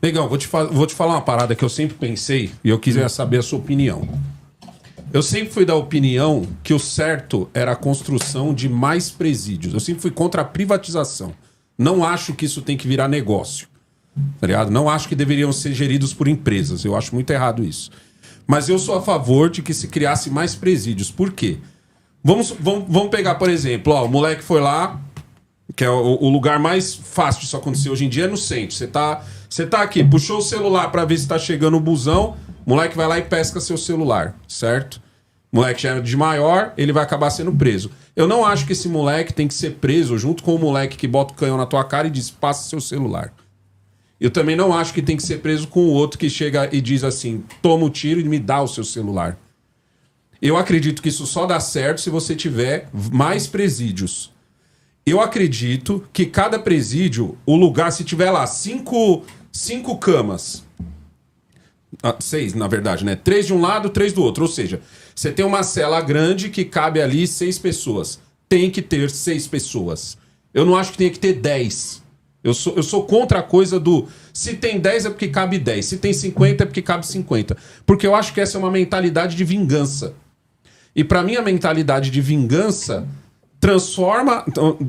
Negão, vou te falar uma parada que eu sempre pensei e eu queria saber a sua opinião. Eu sempre fui da opinião que o certo era a construção de mais presídios. Eu sempre fui contra a privatização. Não acho que isso tem que virar negócio. Tá ligado? Não acho que deveriam ser geridos por empresas. Eu acho muito errado isso. Mas eu sou a favor de que se criasse mais presídios. Por quê? Vamos pegar, por exemplo, ó, o moleque foi lá, que é o lugar mais fácil disso acontecer hoje em dia é no centro. Você tá aqui, puxou o celular pra ver se tá chegando o busão, o moleque vai lá e pesca seu celular, certo? O moleque já é de maior, ele vai acabar sendo preso. Eu não acho que esse moleque tem que ser preso junto com o moleque que bota o canhão na tua cara e diz, passa seu celular. Eu também não acho que tem que ser preso com o outro que chega e diz assim, toma o tiro e me dá o seu celular. Eu acredito que isso só dá certo se você tiver mais presídios. Eu acredito que cada presídio, o lugar, se tiver lá cinco camas, 6 na verdade, né? 3 de um lado, 3 do outro. Ou seja, você tem uma cela grande que cabe ali 6 pessoas. Tem que ter 6 pessoas. Eu não acho que tenha que ter 10. Eu sou contra a coisa do... Se tem 10 é porque cabe 10. Se tem 50 é porque cabe 50. Porque eu acho que essa é uma mentalidade de vingança. E pra mim a mentalidade de vingança transforma...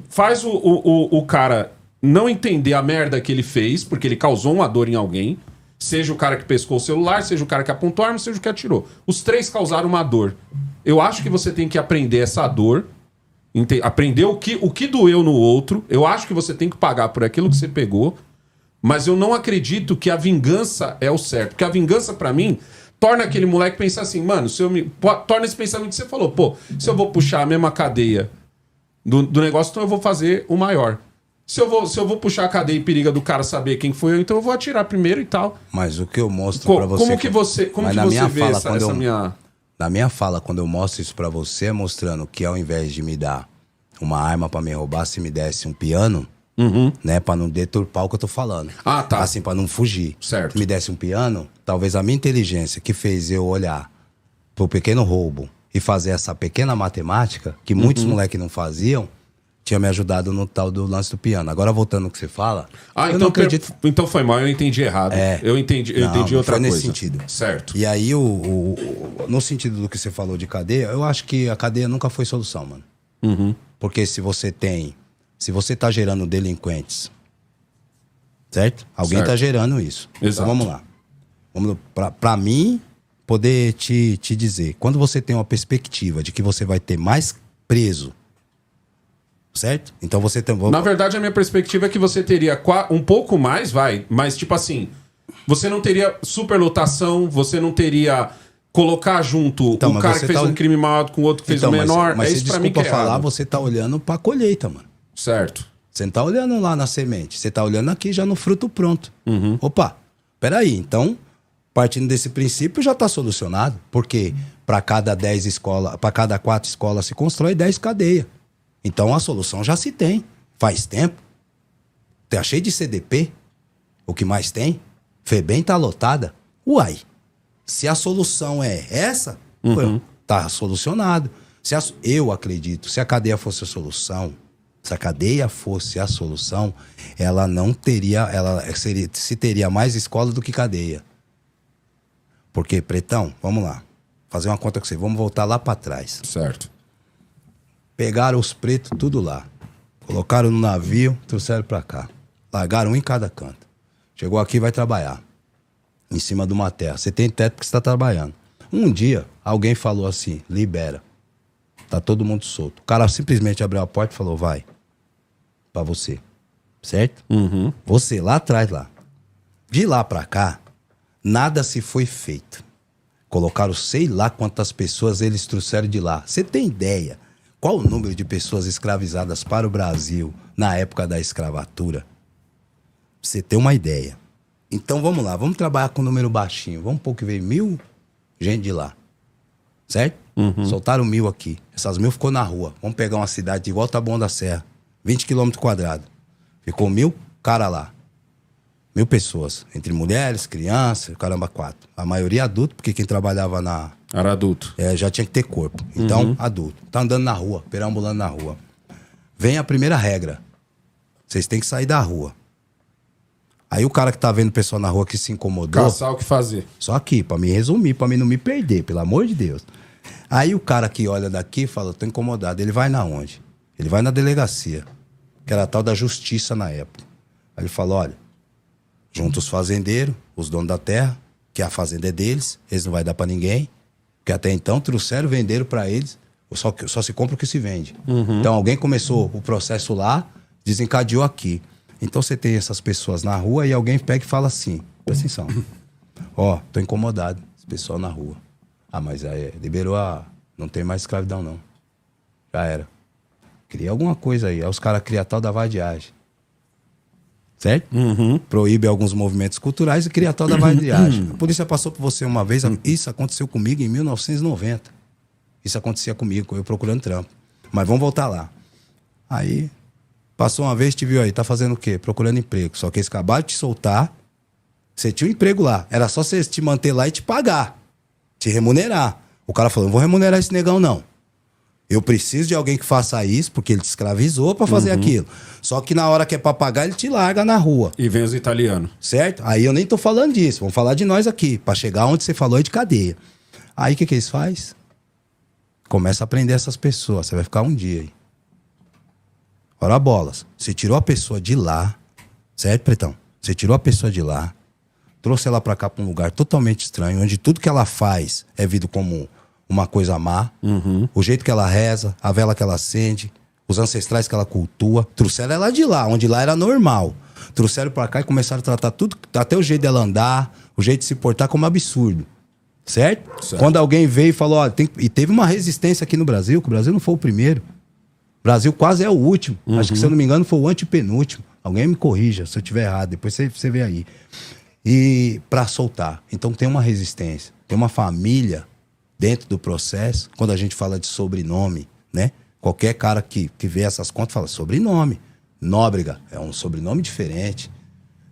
Faz o cara não entender a merda que ele fez, porque ele causou uma dor em alguém. Seja o cara que pescou o celular, seja o cara que apontou a arma, seja o que atirou. Os 3 causaram uma dor. Eu acho que você tem que aprender essa dor, aprender o que doeu no outro. Eu acho que você tem que pagar por aquilo que você pegou, mas eu não acredito que a vingança é o certo. Porque a vingança, pra mim, torna aquele moleque pensar assim, mano, torna esse pensamento que você falou, pô, se eu vou puxar a mesma cadeia do negócio, então eu vou fazer o maior. Se eu vou puxar a cadeia e periga do cara saber quem foi eu, então eu vou atirar primeiro e tal. Mas o que eu mostro pra você... Como que você vê essa minha... Na minha fala, quando eu mostro isso pra você, é mostrando que ao invés de me dar uma arma pra me roubar, se me desse um piano, né, pra não deturpar o que eu tô falando. Ah, tá. Assim, pra não fugir. Certo. Se me desse um piano, talvez a minha inteligência que fez eu olhar pro pequeno roubo e fazer essa pequena matemática, que muitos moleques não faziam, tinha me ajudado no tal do lance do piano. Agora, voltando ao que você fala... Ah, eu então, não acredito... então foi mal, eu entendi errado. Eu entendi outra foi coisa. Nesse sentido. Certo. E aí, no sentido do que você falou de cadeia, eu acho que a cadeia nunca foi solução, mano. Porque se você tá gerando delinquentes, certo? Alguém tá gerando isso. Exato. Então, vamos lá. Pra mim, poder te dizer, quando você tem uma perspectiva de que você vai ter mais preso, certo? Então você tem... Na verdade, a minha perspectiva é que você teria um pouco mais, mas tipo assim, você não teria superlotação, você não teria colocar junto então, o cara que fez um crime maior com o outro que fez um menor. Mas é isso pra mim que é falar, errado. você tá olhando pra colheita, mano. Certo. Você não tá olhando lá na semente, você tá olhando aqui já no fruto pronto. Opa, peraí, então, partindo desse princípio já tá solucionado, porque para cada 10 escolas, para cada 4 escolas se constrói 10 cadeias. Então a solução já se tem, faz tempo. Tá cheio de CDP, o que mais tem? FEBEM tá lotada. Uai, se a solução é essa, tá solucionado. Eu acredito, se a cadeia fosse a solução, ela não teria, se teria mais escola do que cadeia. Porque, Pretão, vamos lá, fazer uma conta com você, vamos voltar lá pra trás. Certo. Pegaram os pretos tudo lá, colocaram no navio, trouxeram pra cá, largaram um em cada canto. Chegou aqui, vai trabalhar em cima de uma terra. Você tem teto porque você tá trabalhando. Um dia, alguém falou assim, libera. Tá todo mundo solto. O cara simplesmente abriu a porta e falou, vai. Pra você. Certo? Você, lá atrás, lá. De lá pra cá, nada se foi feito. Colocaram sei lá quantas pessoas eles trouxeram de lá. Você tem ideia qual o número de pessoas escravizadas para o Brasil na época da escravatura? Pra você ter uma ideia. Então vamos lá, vamos trabalhar com um número baixinho. Vamos pôr que veio 1.000 gente de lá. Certo? Soltaram 1.000 aqui. Essas 1.000 ficou na rua. Vamos pegar uma cidade de Volta a Bom da Serra. 20 km². Ficou 1.000 cara lá. 1.000 pessoas. Entre mulheres, crianças, caramba, 4. A maioria adulto, porque quem trabalhava na... Era adulto. Já tinha que ter corpo. Então, adulto. Tá andando na rua, perambulando na rua. Vem a primeira regra. Vocês têm que sair da rua. Aí o cara que tá vendo o pessoal na rua que se incomodou... Caçar o que fazer. Só aqui, pra me resumir, pra mim não me perder, pelo amor de Deus. Aí o cara que olha daqui fala, tô incomodado. Ele vai na onde? Ele vai na delegacia, que era a tal da justiça na época. Aí ele fala, olha, junta os fazendeiros, os donos da terra, que a fazenda é deles, eles não vai dar pra ninguém, porque até então trouxeram, venderam pra eles, só se compra o que se vende. Então alguém começou o processo lá, desencadeou aqui. Então você tem essas pessoas na rua e alguém pega e fala assim, presta atenção, ó, tô incomodado, esse pessoal na rua. Ah, mas aí liberou não tem mais escravidão não, já era. Cria alguma coisa aí, aí os caras criam a tal da vadiagem. Certo? Proíbe alguns movimentos culturais e cria a tal da vadiagem. A polícia passou por você uma vez, isso aconteceu comigo em 1990. Isso acontecia comigo, eu procurando trampo. Mas vamos voltar lá. Aí, passou uma vez, te viu aí, tá fazendo o quê? Procurando emprego. Só que eles acabaram de te soltar, você tinha um emprego lá. Era só você te manter lá e te pagar. Te remunerar. O cara falou, não vou remunerar esse negão não. Eu preciso de alguém que faça isso, porque ele te escravizou pra fazer aquilo. Só que na hora que é pra pagar, ele te larga na rua. E vem os italianos. Certo? Aí eu nem tô falando disso. Vamos falar de nós aqui. Pra chegar onde você falou é de cadeia. Aí o que eles fazem? Começa a prender essas pessoas. Você vai ficar um dia aí. Ora bolas. Você tirou a pessoa de lá. Certo, Pretão? Você tirou a pessoa de lá. Trouxe ela pra cá pra um lugar totalmente estranho. Onde tudo que ela faz é visto como uma coisa má, o jeito que ela reza, a vela que ela acende, os ancestrais que ela cultua. Trouxeram ela de lá, onde lá era normal. Trouxeram pra cá e começaram a tratar tudo, até o jeito dela andar, o jeito de se portar como absurdo. Certo? Quando alguém veio e falou, ó, e teve uma resistência aqui no Brasil, que o Brasil não foi o primeiro. O Brasil quase é o último. Acho que, se eu não me engano, foi o antepenúltimo. Alguém me corrija se eu estiver errado, depois você vê aí. E pra soltar. Então tem uma resistência, tem uma família dentro do processo, quando a gente fala de sobrenome, né? Qualquer cara que vê essas contas fala sobrenome. Nóbrega é um sobrenome diferente.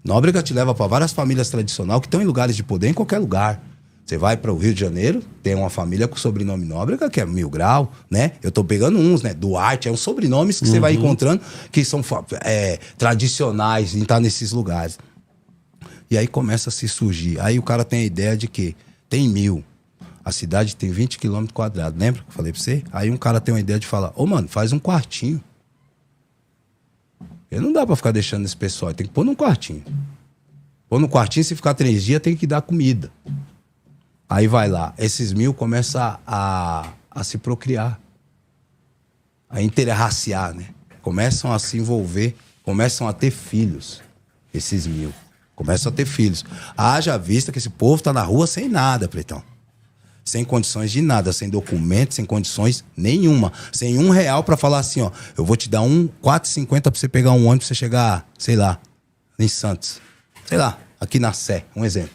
Nóbrega te leva para várias famílias tradicionais que estão em lugares de poder em qualquer lugar. Você vai para o Rio de Janeiro, tem uma família com sobrenome Nóbrega, que é 1000 Grau, né? Eu tô pegando uns, né? Duarte, é uns sobrenomes que você vai encontrando que são tradicionais em estar nesses lugares. E aí começa a se surgir. Aí o cara tem a ideia de que tem 1000. A cidade tem 20 km², lembra que eu falei pra você? Aí um cara tem uma ideia de falar, ô mano, faz um quartinho. E não dá pra ficar deixando esse pessoal, tem que pôr num quartinho. Pôr num quartinho, se ficar 3 dias, tem que dar comida. Aí vai lá, esses 1000 começam a se procriar. A interraciar, né? Começam a se envolver, começam a ter filhos, esses 1000. Começam a ter filhos. Haja vista que esse povo tá na rua sem nada, Pretão. Sem condições de nada, sem documento, sem condições nenhuma. Sem R$1 pra falar assim, ó, eu vou te dar 4,50 pra você pegar um ônibus pra você chegar, sei lá, em Santos. Sei lá, aqui na Sé, um exemplo.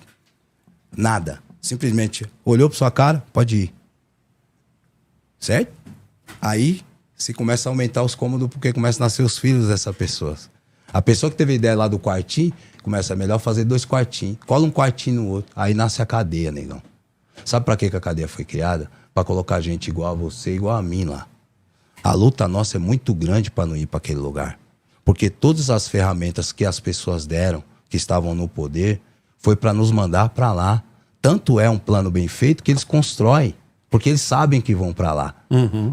Nada. Simplesmente olhou pra sua cara, pode ir. Certo? Aí, se começa a aumentar os cômodos, porque começam a nascer os filhos dessas pessoas. A pessoa que teve a ideia lá do quartinho, começa a melhor fazer 2 quartinhos. Cola um quartinho no outro. Aí nasce a cadeia, negão. Sabe pra que a cadeia foi criada? Pra colocar gente igual a você, igual a mim lá. A luta nossa é muito grande pra não ir pra aquele lugar. Porque todas as ferramentas que as pessoas deram, que estavam no poder, foi pra nos mandar pra lá. Tanto é um plano bem feito que eles constroem. Porque eles sabem que vão pra lá.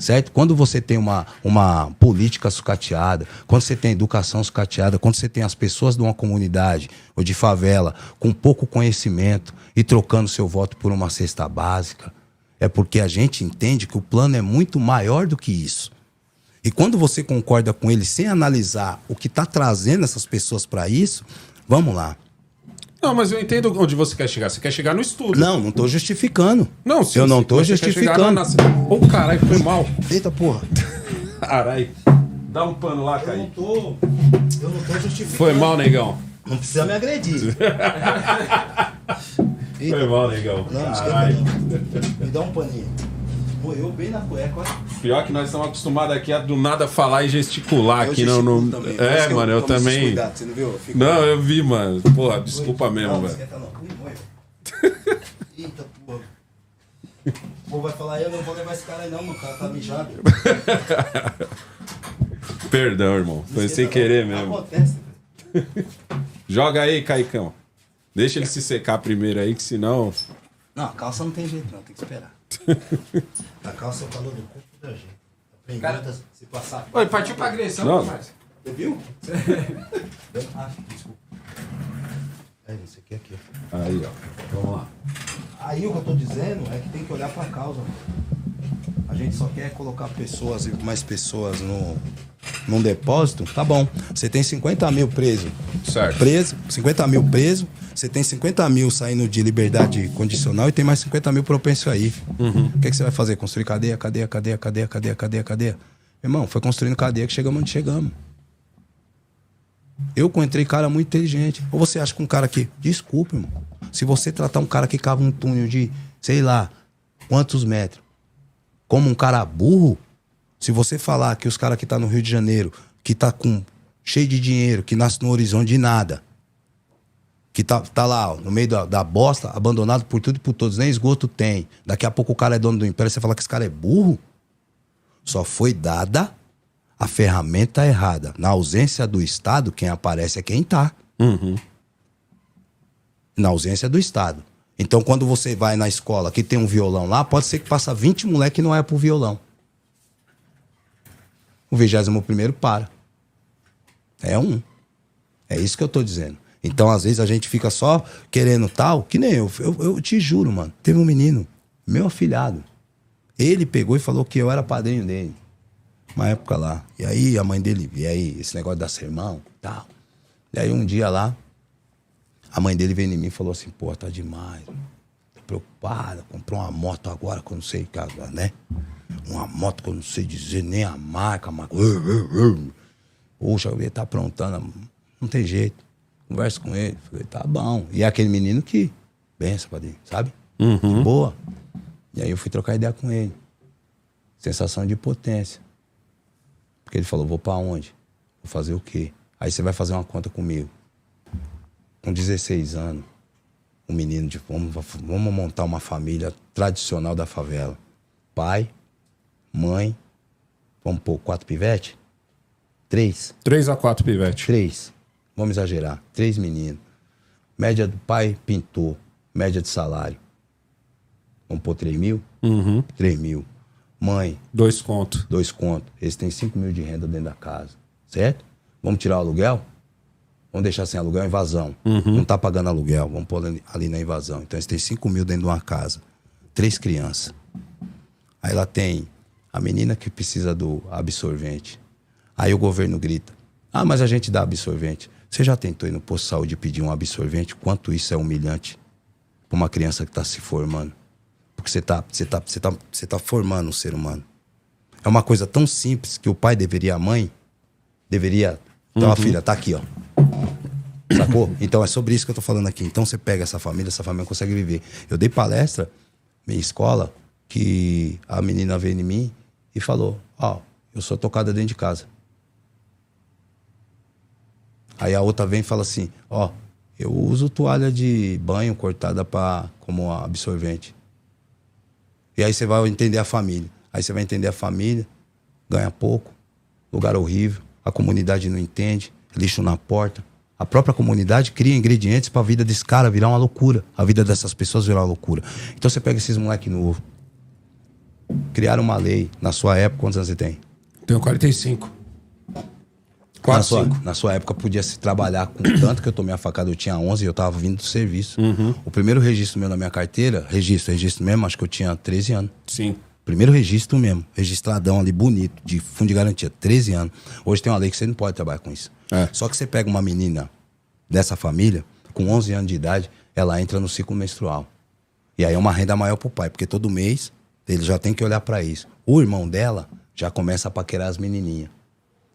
Certo? Quando você tem uma política sucateada, quando você tem educação sucateada, quando você tem as pessoas de uma comunidade ou de favela com pouco conhecimento e trocando seu voto por uma cesta básica, é porque a gente entende que o plano é muito maior do que isso. E quando você concorda com ele sem analisar o que tá trazendo essas pessoas pra isso, vamos lá. Não, mas eu entendo onde você quer chegar. Você quer chegar no estudo. Não tô justificando. Não, sim, eu não tô justificando. Ô, caralho, foi mal. Eita, porra. Caralho. Dá um pano lá, Caí. Eu não tô justificando. Foi mal, negão. Não precisa me agredir. Foi mal, negão. Não, esquenta não. Me dá um paninho. Moeu bem na cueca, olha. Pior que nós estamos acostumados aqui a do nada falar e gesticular aqui no... Também. É, mano, eu também. Cuidado, você não viu? Não, eu vi, mano. Porra, desculpa mesmo, velho. Esquenta não. Moeu. Eita, porra. O povo vai falar, eu não vou levar esse cara aí não, mano. O cara tá mijado. Perdão, irmão. Foi sem querer mesmo. Acontece, velho. Joga aí, Caicão. Deixa ele se secar primeiro aí, que senão... Não, a calça não tem jeito não, tem que esperar. A calça é o calor do corpo da gente. Cara, se passar... Oi, partiu pra agressão, Não. Márcio. Você viu? Ah, desculpa. É isso aqui. Aí, ó. Vamos lá. Aí o que eu tô dizendo é que tem que olhar pra causa. A gente só quer colocar mais pessoas num depósito. Tá bom. Você tem 50 mil preso. Certo. 50 mil preso. Você tem 50 mil saindo de liberdade condicional e tem mais 50 mil propenso aí. O que você vai fazer? Construir cadeia? Irmão, foi construindo cadeia que chegamos onde chegamos. Eu encontrei cara muito inteligente. Ou você acha que um cara que... Desculpa, irmão. Se você tratar um cara que cava um túnel de, sei lá, quantos metros, como um cara burro, se você falar que os caras que tá no Rio de Janeiro, que tá cheio de dinheiro, que nasce no horizonte de nada, que tá lá, ó, no meio da bosta, abandonado por tudo e por todos, nem esgoto tem. Daqui a pouco o cara é dono do império, você fala que esse cara é burro? Só foi dada a ferramenta errada. Na ausência do Estado, quem aparece é quem tá. Na ausência do Estado. Então, quando você vai na escola que tem um violão lá, pode ser que passa 20 moleque que não é pro violão. O 21º para. É um. É isso que eu tô dizendo. Então, às vezes, a gente fica só querendo tal, que nem eu te juro, mano. Teve um menino, meu afilhado. Ele pegou e falou que eu era padrinho dele. Uma época lá. E aí, a mãe dele, e aí, esse negócio de dar sermão e tal. E aí, um dia lá, a mãe dele veio em mim e falou assim, pô, tá demais, mano. Tô preocupada, comprou uma moto agora que eu não sei, né? Uma moto que eu não sei dizer nem a marca, mas... Poxa, ele tá aprontando, não tem jeito. Converso com ele, falei, tá bom. E é aquele menino que, benção, padrinho, sabe? De boa. E aí eu fui trocar ideia com ele. Sensação de potência. Porque ele falou, vou pra onde? Vou fazer o quê? Aí você vai fazer uma conta comigo. Com 16 anos, um menino de... Vamos montar uma família tradicional da favela. Pai, mãe, vamos pôr 4 pivetes? 3. 3 a 4 pivete. 3. Vamos exagerar. 3 meninos. Média do pai, pintor. Média de salário. Vamos pôr 3 mil? 3 mil. Mãe. 2 conto. 2 contos. Eles têm 5 mil de renda dentro da casa. Certo? Vamos tirar o aluguel? Vamos deixar sem aluguel, invasão. Não tá pagando aluguel. Vamos pôr ali na invasão. Então eles têm 5 mil dentro de uma casa. 3 crianças. Aí lá tem a menina que precisa do absorvente. Aí o governo grita. Ah, mas a gente dá absorvente. Você já tentou ir no posto de saúde e pedir um absorvente? Quanto isso é humilhante para uma criança que está se formando? Porque você tá formando um ser humano. É uma coisa tão simples que o pai deveria, a mãe deveria... Então a filha tá aqui, ó. Sacou? Então é sobre isso que eu tô falando aqui. Então você pega essa família consegue viver. Eu dei palestra, minha escola, que a menina veio em mim e falou, ó, eu sou tocada dentro de casa. Aí a outra vem e fala assim, ó, eu uso toalha de banho cortada como absorvente. E aí você vai entender a família. Aí você vai entender a família, ganha pouco, lugar horrível, a comunidade não entende, lixo na porta. A própria comunidade cria ingredientes pra vida desse cara virar uma loucura. A vida dessas pessoas virar uma loucura. Então você pega esses moleque novo. Criaram uma lei. Na sua época, quantos anos você tem? Tenho 45. Na sua época podia se trabalhar com tanto que eu tomei a facada, eu tinha 11 e eu tava vindo do serviço. O primeiro registro meu na minha carteira, registro mesmo, acho que eu tinha 13 anos. Sim. Primeiro registro mesmo, registradão ali, bonito, de fundo de garantia, 13 anos. Hoje tem uma lei que você não pode trabalhar com isso. Só que você pega uma menina dessa família, com 11 anos de idade, ela entra no ciclo menstrual. E aí é uma renda maior pro pai, porque todo mês ele já tem que olhar pra isso. O irmão dela já começa a paquerar as menininhas.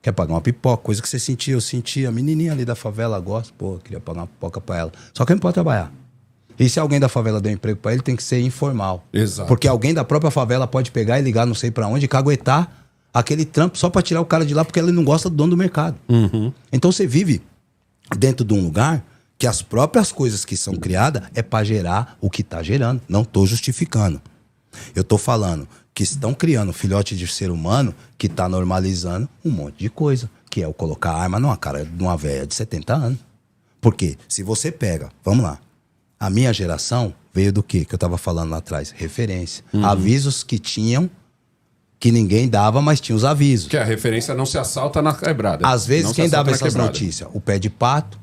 Quer pagar uma pipoca, coisa que você sentia, eu sentia. A menininha ali da favela gosta, pô, eu queria pagar uma pipoca pra ela. Só que ele não pode trabalhar. E se alguém da favela der um emprego pra ele, tem que ser informal. Exato. Porque alguém da própria favela pode pegar e ligar não sei pra onde e caguetar aquele trampo só pra tirar o cara de lá porque ele não gosta do dono do mercado. Então você vive dentro de um lugar que as próprias coisas que são criadas é pra gerar o que tá gerando. Não tô justificando. Eu tô falando que estão criando filhote de ser humano que tá normalizando um monte de coisa. Que é o colocar arma numa cara de uma velha de 70 anos. Porque se você pega, vamos lá, a minha geração veio do quê? Que eu tava falando lá atrás, referência. Avisos que tinham, que ninguém dava, mas tinha os avisos. Que a referência não se assalta na quebrada. Às vezes Não se quem assalta dava na essas quebrada. notícias? O pé de pato,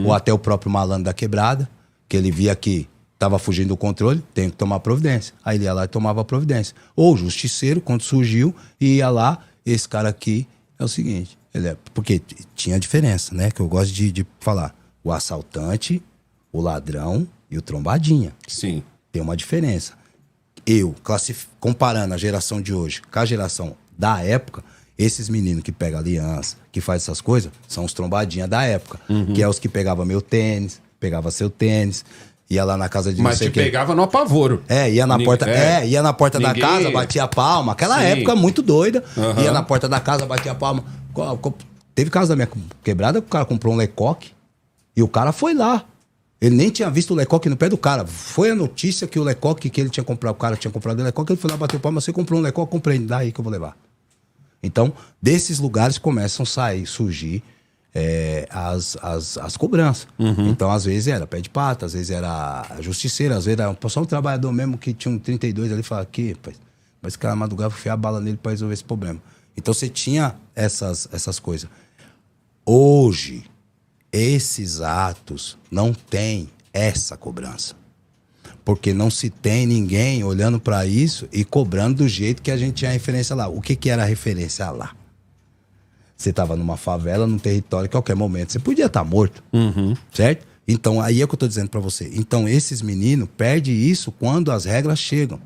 ou até o próprio malandro da quebrada, que ele via que tava fugindo do controle, tem que tomar providência. Aí ele ia lá e tomava providência. Ou o justiceiro, quando surgiu, e ia lá, esse cara aqui é o seguinte, porque tinha diferença, né? Que eu gosto de falar. O assaltante, o ladrão e o trombadinha. Sim. Tem uma diferença. Comparando a geração de hoje com a geração da época, esses meninos que pegam aliança, que faz essas coisas, são os trombadinha da época. Que é os que pegavam meu tênis, pegava seu tênis, ia lá na casa de Mas te pegava no apavoro. ia na porta, ia na porta da casa, batia palma. Aquela época muito doida. Ia na porta da casa, batia palma. Teve casa da minha quebrada que o cara comprou um Lecoque e o cara foi lá. Ele nem tinha visto o Lecoque no pé do cara. Foi a notícia que o Lecoque que ele tinha comprado, o cara tinha comprado o Lecoque, ele foi lá, bateu palma, você comprou um Lecoque, comprei, dá aí que eu vou levar. Então, desses lugares começam a surgir as cobranças. Então, às vezes era pé de pata, às vezes era justiceiro, às vezes era só um trabalhador mesmo que tinha um 32 ali e falava, aqui, rapaz, mas esse cara madrugava, enfiar a bala nele pra resolver esse problema. Então, você tinha essas coisas. Hoje, esses atos não têm essa cobrança. Porque não se tem ninguém olhando para isso e cobrando do jeito que a gente tinha referência lá. O que era a referência lá? Você estava numa favela, num território, que a qualquer momento você podia estar morto. Certo? Então, aí é o que eu estou dizendo para você. Então, esses meninos perdem isso quando as regras chegam.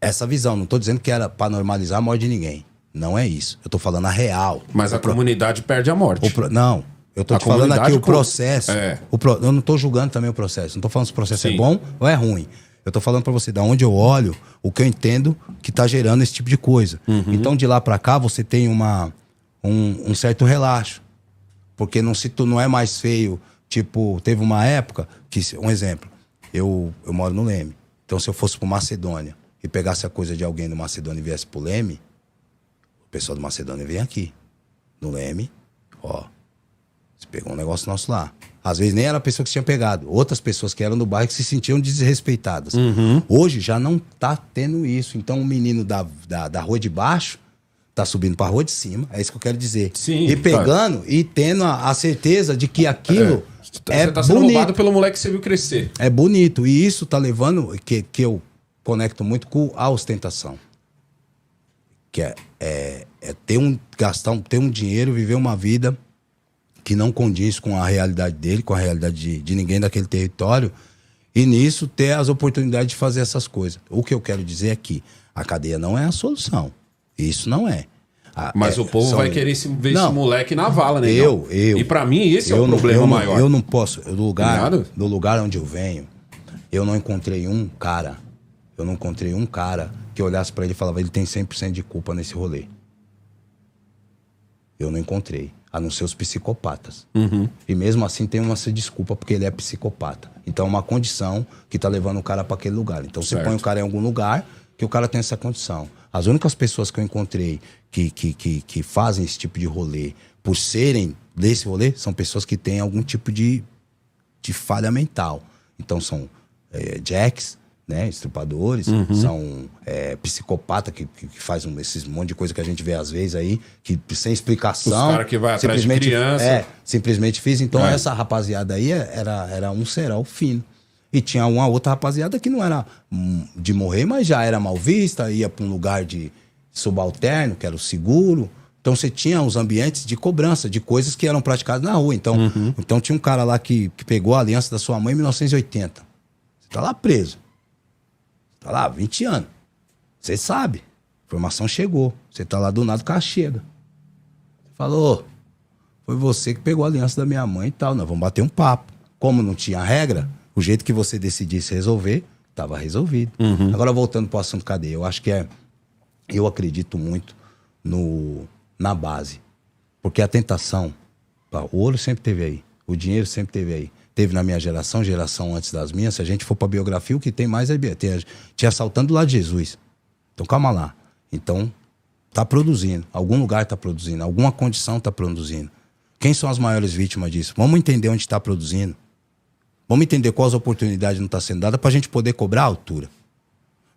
Essa visão. Não estou dizendo que era para normalizar a morte de ninguém. Não é isso. Eu estou falando a real. Mas a comunidade perde a morte. Não. Eu tô te falando aqui o processo. Eu não tô julgando também o processo. Não tô falando se o processo é bom ou é ruim. Eu tô falando pra você, da onde eu olho, o que eu entendo que tá gerando esse tipo de coisa. Então, de lá pra cá, você tem um certo relaxo. Porque não é mais feio. Tipo, teve uma época que, um exemplo, eu moro no Leme. Então, se eu fosse pro Macedônia e pegasse a coisa de alguém do Macedônia e viesse pro Leme, o pessoal do Macedônia vem aqui. No Leme, ó. Você pegou um negócio nosso lá. Às vezes nem era a pessoa que tinha pegado. Outras pessoas que eram do bairro que se sentiam desrespeitadas. Hoje já não tá tendo isso. Então o menino da rua de baixo tá subindo pra rua de cima. É isso que eu quero dizer. Sim, e pegando e tendo a certeza de que aquilo você tá sendo roubado pelo moleque que você viu crescer. É bonito. E isso tá levando, que eu conecto muito com a ostentação. Que é ter um dinheiro, viver uma vida que não condiz com a realidade dele, com a realidade de ninguém daquele território, e nisso ter as oportunidades de fazer essas coisas. O que eu quero dizer é que a cadeia não é a solução. Isso não é. Mas o povo vai querer ver esse moleque na vala, né? E pra mim esse é o problema maior. Eu não posso. Do lugar onde eu venho, eu não encontrei um cara que olhasse pra ele e falava, ele tem 100% de culpa nesse rolê. Eu não encontrei. A não ser os psicopatas. E mesmo assim tem uma desculpa porque ele é psicopata. Então é uma condição que tá levando o cara para aquele lugar. Então você põe o cara em algum lugar que o cara tem essa condição. As únicas pessoas que eu encontrei que fazem esse tipo de rolê por serem desse rolê são pessoas que têm algum tipo de falha mental. Então são jacks, né, estrupadores, são psicopata que faz esses monte de coisa que a gente vê às vezes aí, que sem explicação. Os caras que vai atrás de criança. Simplesmente fiz. Então essa rapaziada aí era um cerol fino. E tinha uma outra rapaziada que não era de morrer, mas já era mal vista, ia para um lugar de subalterno, que era o seguro. Então você tinha os ambientes de cobrança, de coisas que eram praticadas na rua. Então tinha um cara lá que pegou a aliança da sua mãe em 1980. Você tá lá preso. Tá lá, 20 anos. Você sabe. A informação chegou. Você tá lá do nada, o cara chega. Falou, foi você que pegou a aliança da minha mãe e tal. Nós vamos bater um papo. Como não tinha regra, o jeito que você decidisse resolver, tava resolvido. Agora, voltando pro assunto cadeia, eu acho que eu acredito muito na base. Porque a tentação, o ouro sempre teve aí. O dinheiro sempre teve aí. Teve na minha geração antes das minhas. Se a gente for pra biografia, o que tem mais é tinha assaltando lá de Jesus. Então, calma lá. Então, tá produzindo. Algum lugar tá produzindo. Alguma condição tá produzindo. Quem são as maiores vítimas disso? Vamos entender onde está produzindo. Vamos entender quais oportunidades não estão sendo dadas para a gente poder cobrar a altura.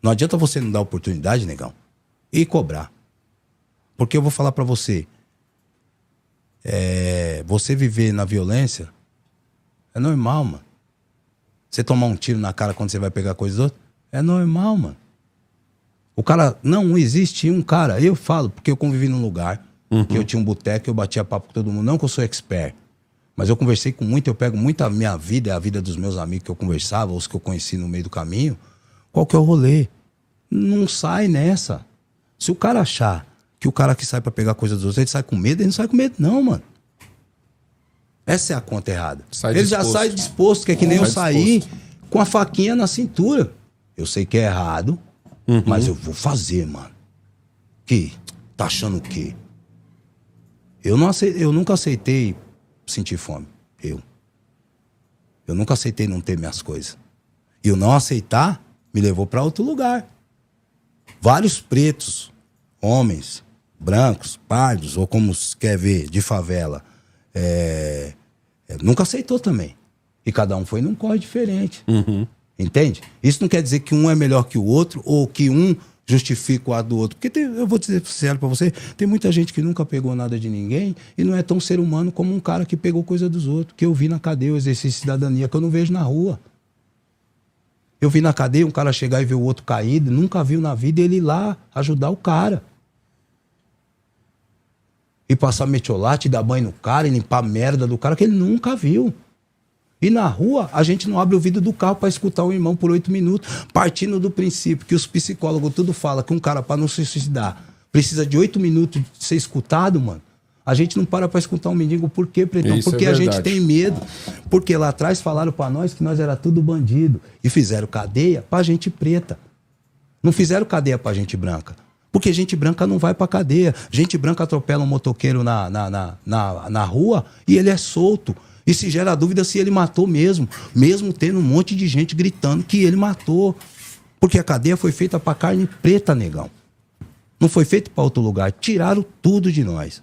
Não adianta você não dar oportunidade, negão, e cobrar. Porque eu vou falar para você, você viver na violência é normal, mano. Você tomar um tiro na cara quando você vai pegar coisa do outro, é normal, mano. O cara, não existe um cara, eu falo, porque eu convivi num lugar que eu tinha um boteco, eu batia papo com todo mundo, não que eu sou expert, mas eu conversei com muito, eu pego muito a minha vida, a vida dos meus amigos que eu conversava, os que eu conheci no meio do caminho, qual que é o rolê? Não sai nessa. Se o cara achar que o cara que sai pra pegar coisa dos outros, ele sai com medo, ele não sai com medo não, mano. Essa é a conta errada. Ele já sai disposto, que é que nem eu sair com a faquinha na cintura. Eu sei que é errado, mas eu vou fazer, mano. Que? Tá achando o quê? Eu nunca aceitei sentir fome. Eu nunca aceitei não ter minhas coisas. E o não aceitar me levou pra outro lugar. Vários pretos, homens, brancos, pardos, ou como se quer ver, de favela, nunca aceitou também. E cada um foi num corre diferente. Entende? Isso não quer dizer que um é melhor que o outro, ou que um justifica o ato do outro. Porque eu vou dizer sincero pra você, tem muita gente que nunca pegou nada de ninguém e não é tão ser humano como um cara que pegou coisa dos outros, que eu vi na cadeia, o exercício de cidadania, que eu não vejo na rua. Eu vi na cadeia um cara chegar e ver o outro caído, nunca viu na vida, ele ir lá ajudar o cara. E passar metiolate, dar banho no cara, e limpar a merda do cara, que ele nunca viu. E na rua, a gente não abre o vidro do carro para escutar o irmão por 8 minutos, partindo do princípio que os psicólogos tudo falam que um cara, para não se suicidar, precisa de 8 minutos de ser escutado, mano. A gente não para escutar um mendigo. Por quê, Pretão? Isso porque a gente tem medo. Porque lá atrás falaram para nós que nós era tudo bandido. E fizeram cadeia pra gente preta. Não fizeram cadeia pra gente branca. Porque gente branca não vai pra cadeia. Gente branca atropela um motoqueiro na rua e ele é solto. E se gera dúvida se ele matou mesmo. Mesmo tendo um monte de gente gritando que ele matou. Porque a cadeia foi feita pra carne preta, negão. Não foi feita pra outro lugar. Tiraram tudo de nós.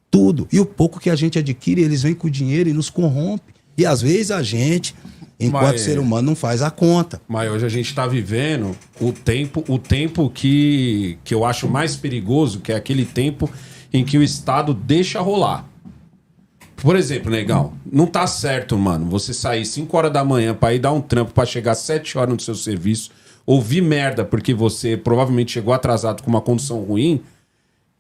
Tudo. E o pouco que a gente adquire, eles vêm com o dinheiro e nos corrompem. E às vezes a gente, enquanto ser humano, não faz a conta. Mas hoje a gente tá vivendo o tempo que eu acho mais perigoso, que é aquele tempo em que o Estado deixa rolar. Por exemplo, negão, não tá certo, mano, você sair 5 horas da manhã pra ir dar um trampo pra chegar 7 horas no seu serviço, ouvir merda porque você provavelmente chegou atrasado com uma condição ruim,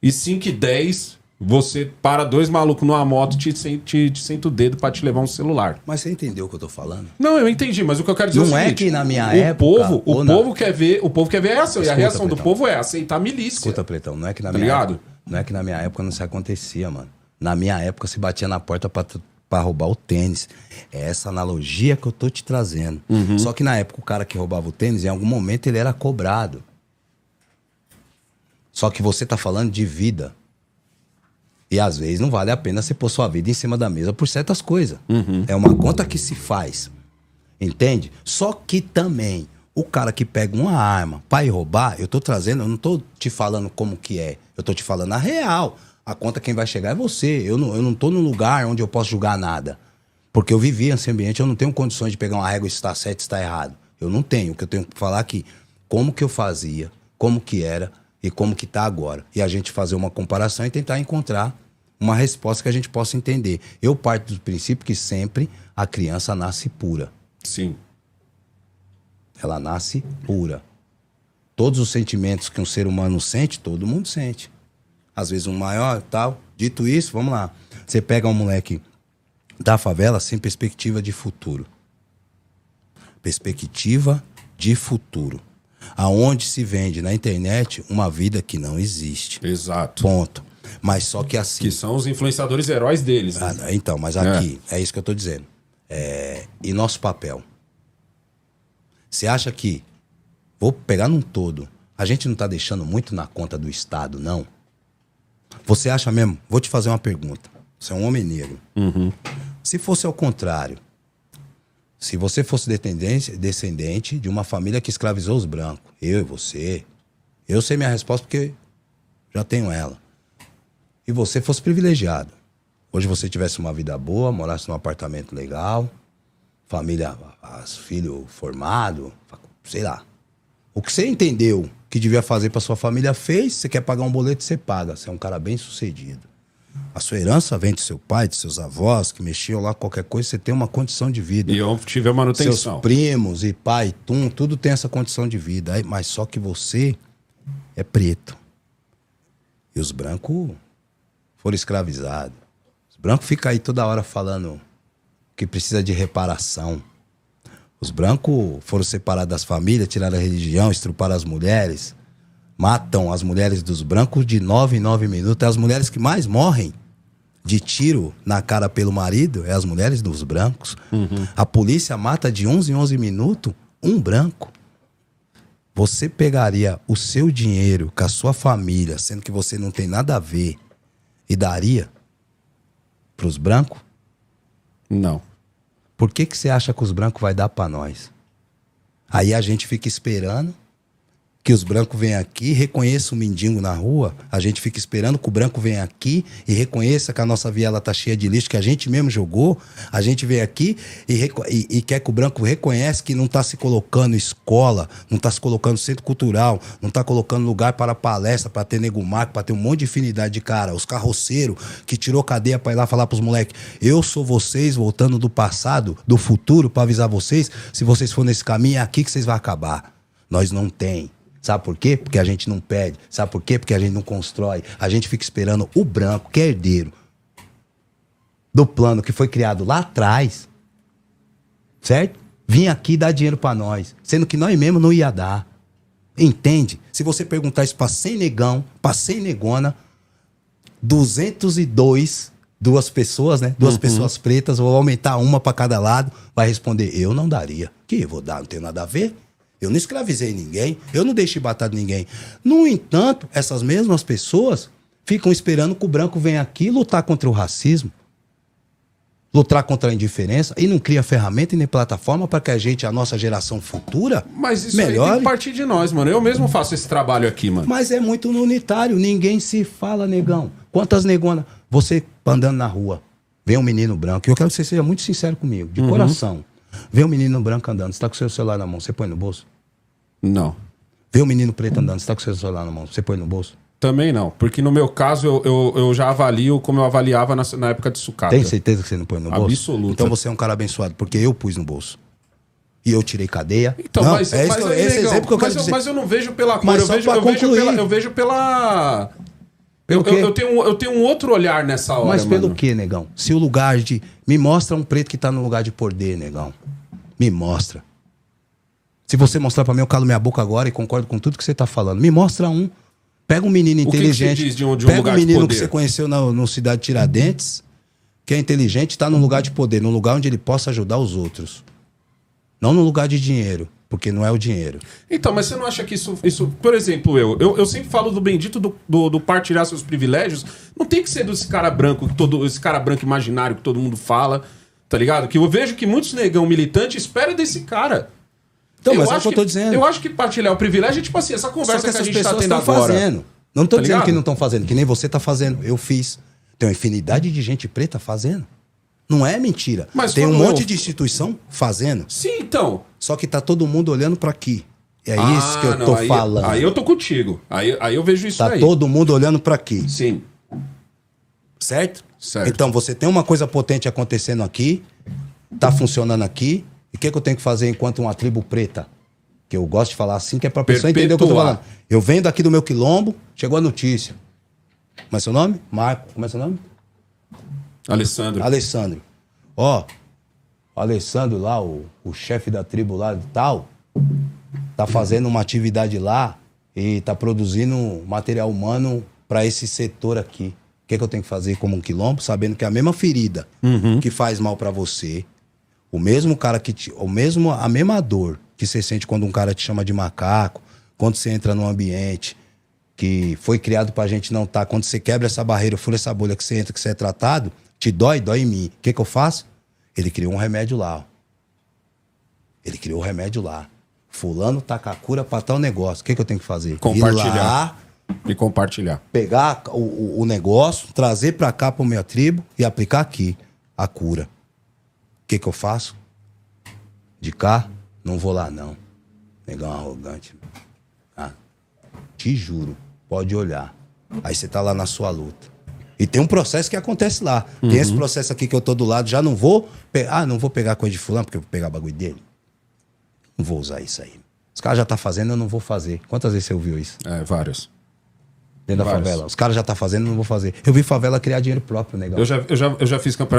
e 5h10... você para 2 malucos numa moto e te senta o dedo pra te levar um celular. Mas você entendeu o que eu tô falando? Não, eu entendi, mas o que eu quero dizer é o seguinte... Não é que na minha época... O povo quer ver a reação. E a reação do povo é aceitar a milícia. Escuta, Pretão, não é que na minha época... Não é que na minha época não se acontecia, mano. Na minha época se batia na porta pra roubar o tênis. É essa analogia que eu tô te trazendo. Só que na época o cara que roubava o tênis, em algum momento ele era cobrado. Só que você tá falando de vida. E às vezes não vale a pena você pôr sua vida em cima da mesa por certas coisas. É uma conta que se faz. Entende? Só que também, o cara que pega uma arma pra ir roubar, eu tô trazendo, eu não tô te falando como que é. Eu tô te falando a real. A conta quem vai chegar é você. Eu não tô num lugar onde eu posso julgar nada. Porque eu vivi nesse ambiente, eu não tenho condições de pegar uma régua e se está certo, se está errado. Eu não tenho. O que eu tenho que falar aqui, como que eu fazia, como que era e como que tá agora. E a gente fazer uma comparação e tentar encontrar uma resposta que a gente possa entender. Eu parto do princípio que sempre a criança nasce pura. Sim. Ela nasce pura. Todos os sentimentos que um ser humano sente, todo mundo sente. Às vezes um maior, tal. Dito isso, vamos lá. Você pega um moleque da favela sem perspectiva de futuro. Perspectiva de futuro. Aonde se vende na internet uma vida que não existe. Exato. Ponto. Mas só que assim... Que são os influenciadores heróis deles. Né? Então, mas aqui, é isso que eu tô dizendo. E nosso papel? Você acha que... Vou pegar num todo. A gente não tá deixando muito na conta do Estado, não? Você acha mesmo? Vou te fazer uma pergunta. Você é um homem negro. Se fosse ao contrário, se você fosse descendente de uma família que escravizou os brancos, eu e você, eu sei minha resposta porque já tenho ela. E você fosse privilegiado, hoje você tivesse uma vida boa, morasse num apartamento legal, família, filho formado, sei lá. O que você entendeu que devia fazer pra sua família fez, você quer pagar um boleto, você paga. Você é um cara bem sucedido. A sua herança vem do seu pai, dos seus avós, que mexiam lá, qualquer coisa, você tem uma condição de vida. E eu tive a manutenção. Seus primos e pai, tudo tem essa condição de vida. Mas só que você é preto. E os brancos foram escravizados. Os brancos ficam aí toda hora falando que precisa de reparação. Os brancos foram separados das famílias, tiraram a religião, estruparam as mulheres. Matam as mulheres dos brancos de 9 em 9 minutos. É as mulheres que mais morrem de tiro na cara pelo marido, é as mulheres dos brancos. A polícia mata de 11 em 11 minutos um branco. Você pegaria o seu dinheiro com a sua família, sendo que você não tem nada a ver, e daria pros brancos? Não. Por que você acha que os brancos vai dar pra nós? Aí a gente fica esperando que os brancos venham aqui, reconheçam o mendigo na rua. A gente fica esperando que o branco venha aqui e reconheça que a nossa viela tá cheia de lixo, que a gente mesmo jogou. A gente vem aqui e quer que o branco reconheça que não tá se colocando escola, não tá se colocando centro cultural, não tá colocando lugar para palestra, para ter nego marco, para ter um monte de infinidade de cara. Os carroceiros que tirou cadeia para ir lá falar pros moleques: eu sou vocês voltando do passado, do futuro, para avisar vocês, se vocês for nesse caminho, é aqui que vocês vão acabar. Nós não tem. Sabe por quê? Porque a gente não pede. Sabe por quê? Porque a gente não constrói. A gente fica esperando o branco, que é herdeiro do plano que foi criado lá atrás, certo? Vir aqui dar dinheiro pra nós, sendo que nós mesmos não ia dar. Entende? Se você perguntar isso pra 100 negão, pra 100 negona, 202, duas pessoas, né? Duas pessoas pretas, vou aumentar uma pra cada lado, vai responder: eu não daria. Que eu vou dar? Não tem nada a ver. Eu não escravizei ninguém, eu não deixei bater ninguém. No entanto, essas mesmas pessoas ficam esperando que o branco venha aqui lutar contra o racismo, lutar contra a indiferença, e não cria ferramenta e nem plataforma para que a nossa geração futura, mas isso melhore. aí tem que partir de nós, mano. Eu mesmo faço esse trabalho aqui, mano. Mas é muito unitário, ninguém se fala, negão. Quantas negonas? Você andando na rua, vem um menino branco, e eu quero que você seja muito sincero comigo, de coração. Vê um menino branco andando, você tá com o seu celular na mão, você põe no bolso? Não. Vê um menino preto andando, você tá com o seu celular na mão, você põe no bolso? Também não, porque no meu caso eu já avalio como eu avaliava na época de sucata. Tem certeza que você não põe no bolso? Absoluta. Então você é um cara abençoado, porque eu pus no bolso. E eu tirei cadeia. Então, não, esse exemplo que eu quero dizer. Mas eu não vejo pela cor, Mas eu vejo pela... Eu tenho um outro olhar nessa hora, Mas pelo mano. quê, negão? Se o lugar de... Me mostra um preto que tá no lugar de poder, negão. Me mostra. Se você mostrar pra mim, eu calo minha boca agora e concordo com tudo que você tá falando. Me mostra um. Pega um menino inteligente. O que você diz de um pega lugar um menino de poder? que você conheceu no Cidade Tiradentes, que é inteligente, tá num lugar de poder, num lugar onde ele possa ajudar os outros. Não no lugar de dinheiro, porque não é o dinheiro. Então, mas você não acha que isso por exemplo, eu sempre falo do bendito do partilhar seus privilégios. Não tem que ser desse cara branco, esse cara branco imaginário que todo mundo fala, tá ligado? Que eu vejo que muitos negão militantes esperam desse cara. Então, mas é o que eu tô dizendo. Eu acho que partilhar o privilégio é tipo assim, essa conversa que a gente tá tendo agora. Fazendo. Não tô Tá dizendo ligado? que não estão fazendo, que nem você tá fazendo. Eu fiz. Tem uma infinidade de gente preta fazendo. Não é mentira. Mas tem um quando monte de instituição fazendo. Sim, então. Só que tá todo mundo olhando pra aqui. É isso que eu tô falando. Aí eu tô contigo. Aí eu vejo isso Tá aí. todo mundo olhando pra aqui. Sim. Certo? Certo. Então você tem uma coisa potente acontecendo aqui, tá funcionando aqui. E o que eu tenho que fazer enquanto uma tribo preta? Que eu gosto de falar assim, que é pra pessoa entender o que eu tô falando. Eu venho daqui do meu quilombo, chegou a notícia. Como é seu nome? Marco. Como é seu nome? Alessandro. Ó, o Alessandro lá, o chefe da tribo lá e tal, tá fazendo uma atividade lá e tá produzindo material humano pra esse setor aqui. O que eu tenho que fazer como um quilombo, sabendo que é a mesma ferida que faz mal pra você, o mesmo cara a mesma dor que você sente quando um cara te chama de macaco, quando você entra num ambiente que foi criado pra gente não estar, quando você quebra essa barreira, fura essa bolha que você entra, que você é tratado, te dói em mim. O que eu faço? Ele criou um remédio lá, ó. Ele criou o remédio lá. Fulano tá com a cura pra tal negócio. O que eu tenho que fazer? Compartilhar. Ir lá, E compartilhar. Pegar o negócio, trazer pra cá, pra minha tribo e aplicar aqui a cura. O que eu faço? De cá, não vou lá não. Negão arrogante. Ah, te juro, pode olhar. Aí você tá lá na sua luta. E tem um processo que acontece lá. Tem esse processo aqui que eu tô do lado, já não vou... não vou pegar coisa de fulano porque eu vou pegar bagulho dele. Não vou usar isso aí. Os caras já tá fazendo, eu não vou fazer. Quantas vezes você ouviu isso? Vários. Dentro da favela. Os caras já tá fazendo, eu não vou fazer. Eu vi favela criar dinheiro próprio, negão. Eu já fiz campeonato